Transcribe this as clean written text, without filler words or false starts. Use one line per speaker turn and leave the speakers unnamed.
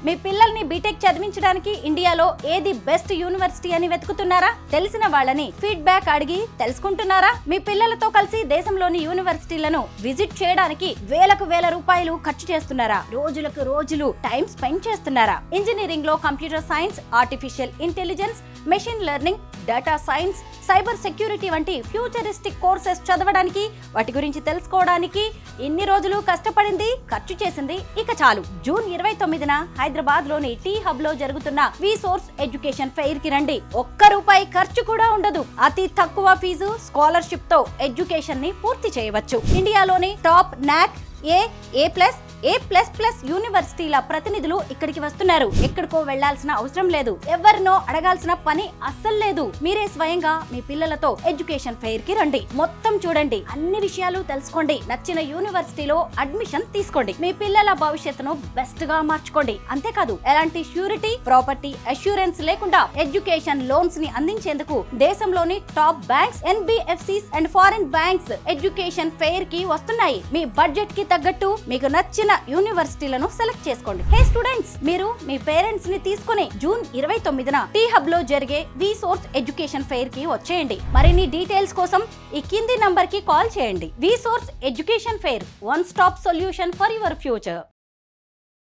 మీ పిల్లల్ని బీటెక్ చదివించడానికి ఇండియాలో ఏది బెస్ట్ యూనివర్సిటీ అని వెతుకుతున్నారా? తెలిసిన వాళ్ళని ఫీడ్బ్యాక్ అడిగి తెలుసుకుంటున్నారా? మీ పిల్లలతో కలిసి దేశంలోని యూనివర్సిటీలను విజిట్ చేయడానికి వేలకు వేల రూపాయలు ఖర్చు చేస్తున్నారా? రోజులకు రోజులు టైం స్పెండ్ చేస్తున్నారా? ఇంజనీరింగ్ లో computer science, artificial intelligence, machine learning, data science, cyber security వంటి ఫ్యూచరిస్టిక్ కోర్సెస్ చదవడానికి, వాటి గురించి తెలుసుకోవడానికి ఇన్ని రోజులు కష్టపడింది, ఖర్చు చేసింది ఇక చాలు. జూన్ 29న హైదరాబాద్ లోని టీ హబ్ లో జరుగుతున్న విసోర్స్ ఎడ్యుకేషన్ ఫెయిర్ కి రండి. ఒక్క రూపాయి ఖర్చు కూడా ఉండదు. అతి తక్కువ ఫీజు, స్కాలర్షిప్ తో ఎడ్యుకేషన్ ని పూర్తి చేయవచ్చు. ఇండియాలోని టాప్ నాక్ ఏ++ యూనివర్సిటీల ప్రతినిధులు ఇక్కడికి వస్తున్నారు. ఎక్కడికో వెళ్లాల్సిన అవసరం లేదు. ఎవరినో అడగాల్సిన పని అస్సలు లేదు. మీరే స్వయంగా మీ పిల్లలతో ఎడ్యుకేషన్ ఫెయిర్ కి రండి. మొత్తం చూడండి, అన్ని విషయాలు తెలుసుకోండి. నచ్చిన యూనివర్సిటీలో అడ్మిషన్ తీసుకోండి. మీ పిల్లల భవిష్యత్తును బెస్ట్ గా మార్చుకోండి. అంతేకాదు, ఎలాంటి ష్యూరిటీ, ప్రాపర్టీ అష్యూరెన్స్ లేకుండా ఎడ్యుకేషన్ లోన్స్ ని అందించేందుకు దేశంలోని top banks, NBFCs and foreign banks education fair కి వస్తున్నాయి. మీ బడ్జెట్ కి తగ్గట్టు మీకు నచ్చిన యూనివర్సిటీలను సెలెక్ట్ చేసుకోండి. హే స్టూడెంట్స్, మీరు మీ పేరెంట్స్ ని తీసుకుని జూన్ 29న టీ హబ్ లో జరిగే విసోర్స్ ఎడ్యుకేషన్ ఫెయిర్ కి వచ్చేయండి. మరిన్ని డీటెయిల్స్ కోసం ఈ కింది నంబర్ కి కాల్ చేయండి. Visource education fair, one stop solution for your future.